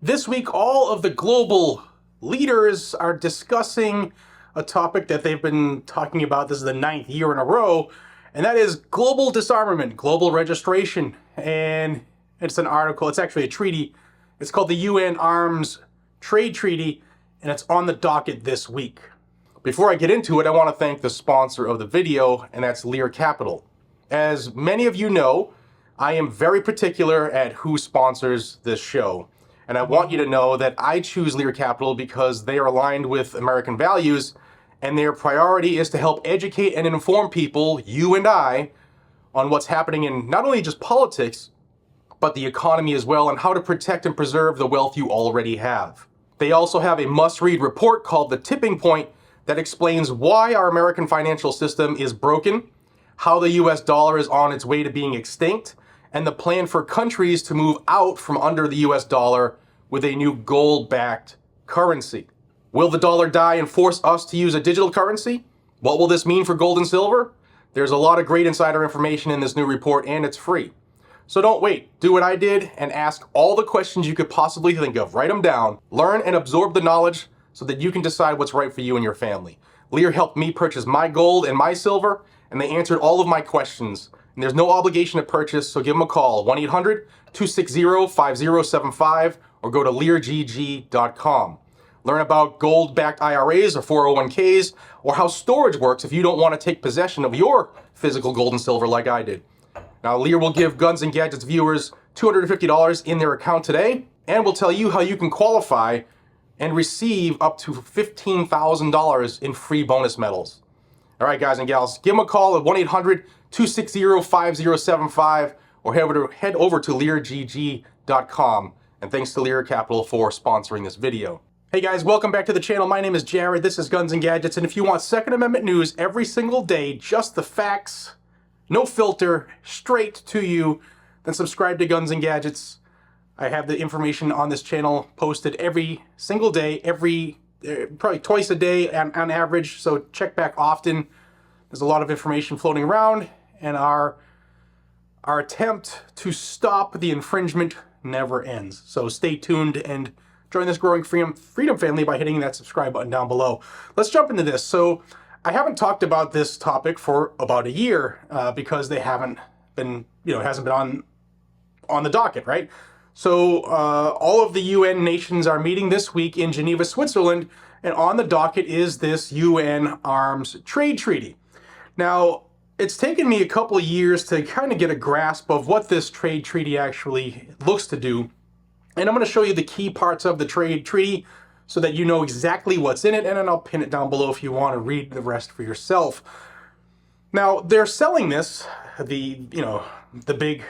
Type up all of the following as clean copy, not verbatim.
This week, all of the global leaders are discussing a topic that they've been talking about. This is the 9th year in a row, and that is global disarmament, global registration. And it's an article, it's actually a treaty. It's called the UN Arms Trade Treaty, and it's on the docket this week. Before I get into it, I want to thank the sponsor of the video, and that's Lear Capital. As many of you know, I am very particular at who sponsors this show. And I want you to know that I choose Lear Capital because they are aligned with American values, and their priority is to help educate and inform people, you and I, on what's happening in not only just politics, but the economy as well, and how to protect and preserve the wealth you already have. They also have a must-read report called The Tipping Point that explains why our American financial system is broken, how the US dollar is on its way to being extinct, and the plan for countries to move out from under the US dollar with a new gold-backed currency. Will the dollar die and force us to use a digital currency? What will this mean for gold and silver? There's a lot of great insider information in this new report, and it's free. So don't wait. Do what I did and ask all the questions you could possibly think of. Write them down. Learn and absorb the knowledge so that you can decide what's right for you and your family. Lear helped me purchase my gold and my silver, and they answered all of my questions. And there's no obligation to purchase, so give them a call, 1-800-260-5075, or go to leargg.com. Learn about gold-backed IRAs or 401ks, or how storage works if you don't want to take possession of your physical gold and silver like I did. Now, Lear will give Guns and Gadgets viewers $250 in their account today, and will tell you how you can qualify and receive up to $15,000 in free bonus medals. All right, guys and gals, give them a call at 1-800-260-5075, or head over to leargg.com. And thanks to Lear Capital for sponsoring this video. Hey guys, welcome back to the channel. My name is Jared. This is Guns and Gadgets, and if you want Second Amendment news every single day, just the facts, no filter, straight to you, then subscribe to Guns and Gadgets. I have the information on this channel posted every single day, probably twice a day on average, so check back often. There's a lot of information floating around, and our attempt to stop the infringement never ends. So stay tuned and join this growing freedom family by hitting that subscribe button down below. Let's jump into this. So I haven't talked about this topic for about a year because they haven't been, it hasn't been on the docket, right? So all of the UN nations are meeting this week in Geneva, Switzerland, and on the docket is this UN Arms Trade Treaty. Now, it's taken me a couple of years to kind of get a grasp of what this trade treaty actually looks to do. And I'm going to show you the key parts of the trade treaty so that you know exactly what's in it, and then I'll pin it down below if you want to read the rest for yourself. Now, they're selling this, the big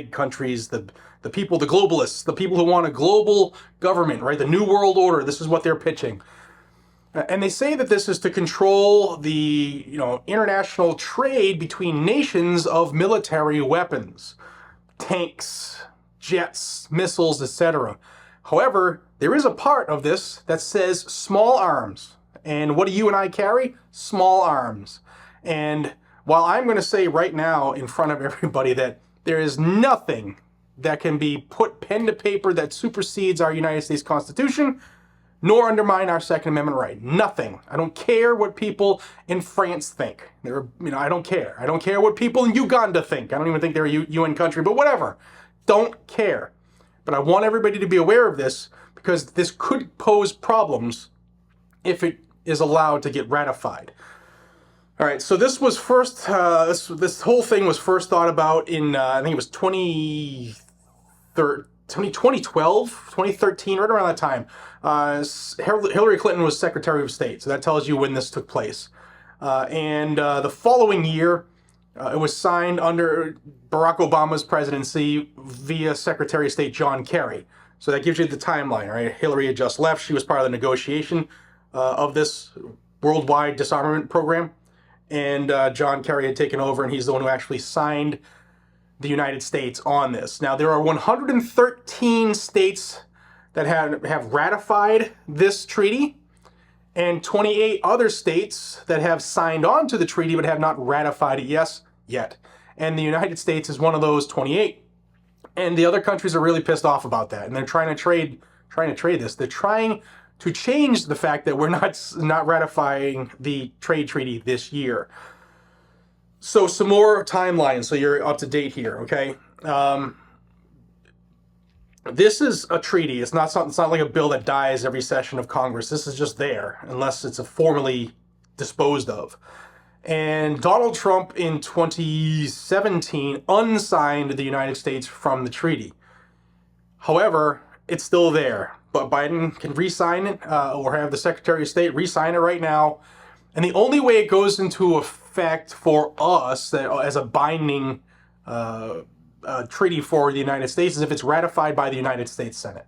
countries, the people, the globalists, the people who want a global government, right? The New World Order, this is what they're pitching. And they say that this is to control the, international trade between nations of military weapons, tanks, jets, missiles, etc. However, there is a part of this that says small arms. And what do you and I carry? Small arms. And while I'm going to say right now in front of everybody that there is nothing that can be put pen to paper that supersedes our United States Constitution, nor undermine our Second Amendment right. Nothing. I don't care what people in France think. I don't care. I don't care what people in Uganda think. I don't even think they're a UN country, but whatever. Don't care. But I want everybody to be aware of this because this could pose problems if it is allowed to get ratified. All right, so this was first, this whole thing was first thought about in, I think it was 2012, 2013, right around that time. Hillary Clinton was Secretary of State, so that tells you when this took place. And the following year, it was signed under Barack Obama's presidency via Secretary of State John Kerry. So that gives you the timeline, right? Hillary had just left. She was part of the negotiation of this worldwide disarmament program. And John Kerry had taken over, and he's the one who actually signed the United States on this. Now, there are 113 states that have ratified this treaty, and 28 other states that have signed on to the treaty but have not ratified it yet. And the United States is one of those 28. And the other countries are really pissed off about that, and they're trying to trade this. They're trying to change the fact that we're not ratifying the trade treaty this year. So some more timelines, so you're up to date here, okay? This is a treaty. It's not like a bill that dies every session of Congress. This is just there, unless it's formally disposed of. And Donald Trump in 2017 unsigned the United States from the treaty. However, it's still there. But Biden can re-sign it or have the Secretary of State re-sign it right now. And the only way it goes into effect for us as a binding treaty for the United States is if it's ratified by the United States Senate.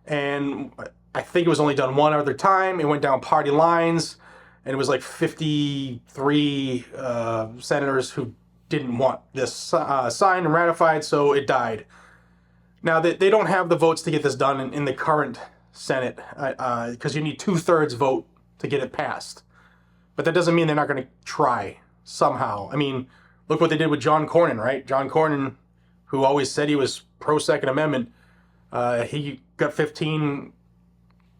And I think it was only done one other time. It went down party lines. And it was like 53 senators who didn't want this signed and ratified, so it died. Now, they don't have the votes to get this done in the current Senate, because you need 2/3 vote to get it passed. But that doesn't mean they're not going to try somehow. I mean, look what they did with John Cornyn, right? John Cornyn, who always said he was pro-Second Amendment, he got 15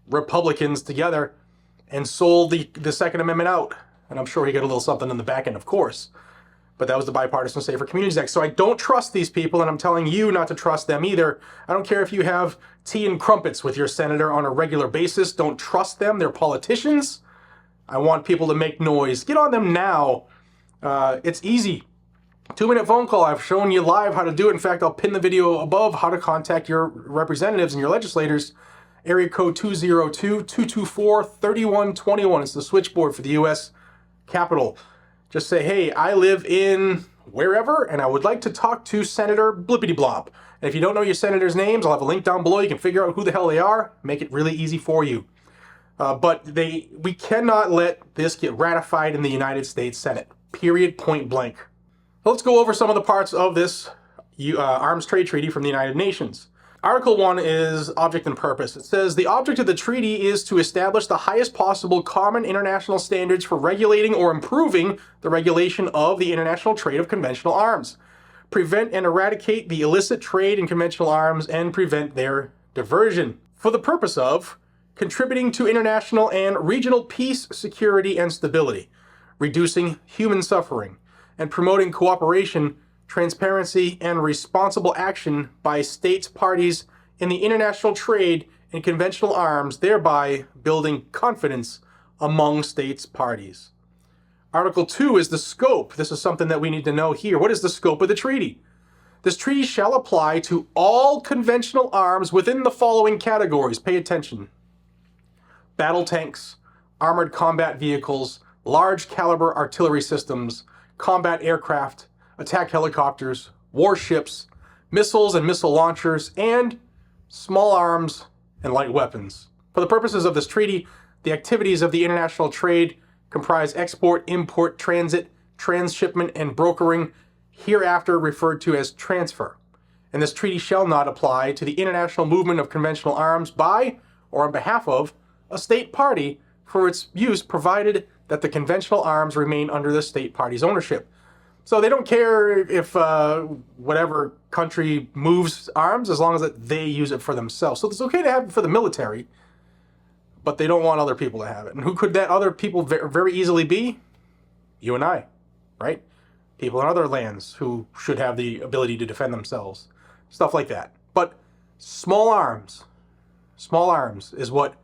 Republicans together and sold the Second Amendment out. And I'm sure he got a little something in the back end, of course. But that was the Bipartisan Safer Communities Act. So I don't trust these people, and I'm telling you not to trust them either. I don't care if you have tea and crumpets with your senator on a regular basis. Don't trust them. They're politicians. I want people to make noise. Get on them now. It's easy. 2-minute phone call. I've shown you live how to do it. In fact, I'll pin the video above how to contact your representatives and your legislators. Area code 202-224-3121. It's the switchboard for the U.S. Capitol. Just say, hey, I live in wherever, and I would like to talk to Senator Blippity-Blop. And if you don't know your senator's names, I'll have a link down below. You can figure out who the hell they are. Make it really easy for you. But we cannot let this get ratified in the United States Senate. Period, point blank. Let's go over some of the parts of this arms trade treaty from the United Nations. Article 1 is object and purpose. It says, the object of the treaty is to establish the highest possible common international standards for regulating or improving the regulation of the international trade of conventional arms, prevent and eradicate the illicit trade in conventional arms, and prevent their diversion, for the purpose of contributing to international and regional peace, security, and stability, reducing human suffering, and promoting cooperation, transparency, and responsible action by states parties in the international trade in conventional arms, thereby building confidence among states parties. Article 2 is the scope. This is something that we need to know here. What is the scope of the treaty? This treaty shall apply to all conventional arms within the following categories. Pay attention. Battle tanks, armored combat vehicles, large caliber artillery systems, combat aircraft, attack helicopters, warships, missiles and missile launchers, and small arms and light weapons. For the purposes of this treaty, the activities of the international trade comprise export, import, transit, transshipment, and brokering, hereafter referred to as transfer. And this treaty shall not apply to the international movement of conventional arms by or on behalf of a state party for its use, provided that the conventional arms remain under the state party's ownership. So they don't care if whatever country moves arms as long as they use it for themselves. So it's okay to have it for the military, but they don't want other people to have it. And who could that other people very easily be? You and I, right? People in other lands who should have the ability to defend themselves. Stuff like that. But small arms is what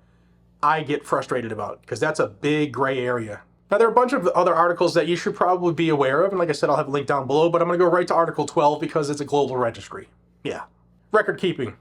I get frustrated about, because that's a big gray area. Now, there are a bunch of other articles that you should probably be aware of, and like I said, I'll have a link down below, but I'm going to go right to Article 12 because it's a global registry. Yeah. Record keeping.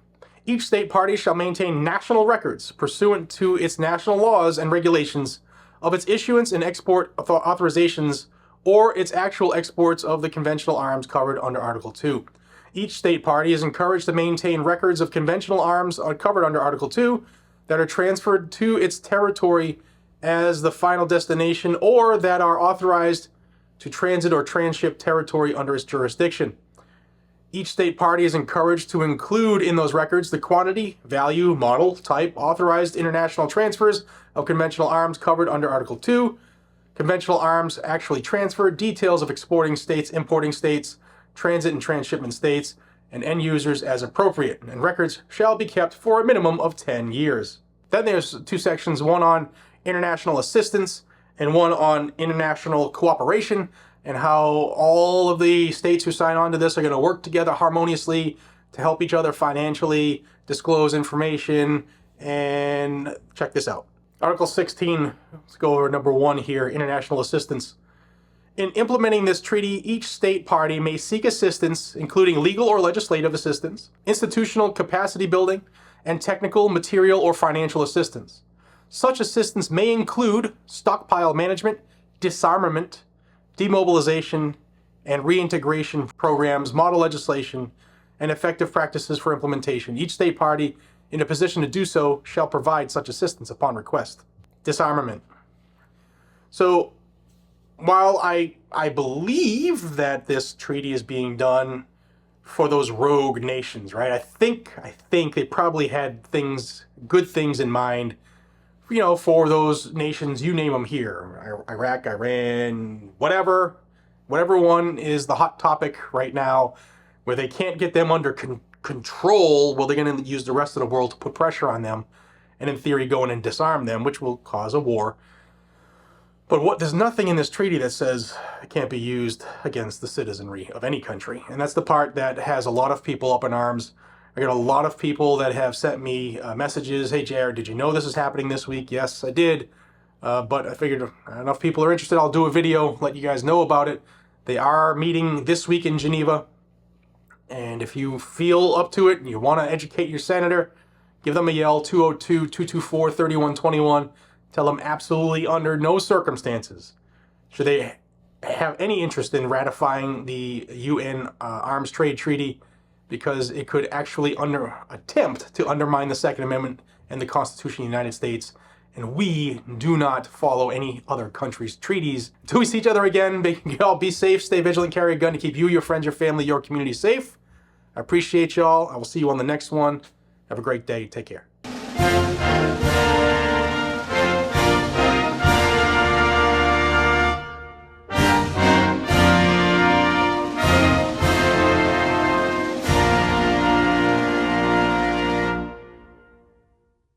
Each state party shall maintain national records pursuant to its national laws and regulations of its issuance and export authorizations or its actual exports of the conventional arms covered under Article 2. Each state party is encouraged to maintain records of conventional arms covered under Article 2 that are transferred to its territory as the final destination or that are authorized to transit or transship territory under its jurisdiction. Each state party is encouraged to include in those records the quantity, value, model, type, authorized international transfers of conventional arms covered under Article 2, conventional arms actually transferred, details of exporting states, importing states, transit and transshipment states, and end users as appropriate, and records shall be kept for a minimum of 10 years. Then there's two sections, one on international assistance and one on international cooperation, and how all of the states who sign on to this are going to work together harmoniously to help each other financially, disclose information, and check this out. Article 16, let's go over number 1 here, international assistance. In implementing this treaty, each state party may seek assistance, including legal or legislative assistance, institutional capacity building, and technical, material, or financial assistance. Such assistance may include stockpile management, disarmament, demobilization, and reintegration programs, model legislation, and effective practices for implementation. Each state party in a position to do so shall provide such assistance upon request. Disarmament. So, while I believe that this treaty is being done for those rogue nations, right? I think they probably had good things in mind, you know, for those nations, you name them here, Iraq, Iran, whatever one is the hot topic right now, where they can't get them under control. Well, they're going to use the rest of the world to put pressure on them, and in theory go in and disarm them, which will cause a war. But there's nothing in this treaty that says it can't be used against the citizenry of any country. And that's the part that has a lot of people up in arms. I got a lot of people that have sent me messages. Hey, Jared, did you know this is happening this week? Yes, I did. But I figured enough people are interested. I'll do a video, let you guys know about it. They are meeting this week in Geneva. And if you feel up to it and you want to educate your senator, give them a yell, 202-224-3121. Tell them absolutely under no circumstances should they have any interest in ratifying the UN Arms Trade Treaty, because it could actually attempt to undermine the Second Amendment and the Constitution of the United States. And we do not follow any other country's treaties. Until we see each other again, y'all be safe, stay vigilant, carry a gun to keep you, your friends, your family, your community safe. I appreciate y'all. I will see you on the next one. Have a great day. Take care.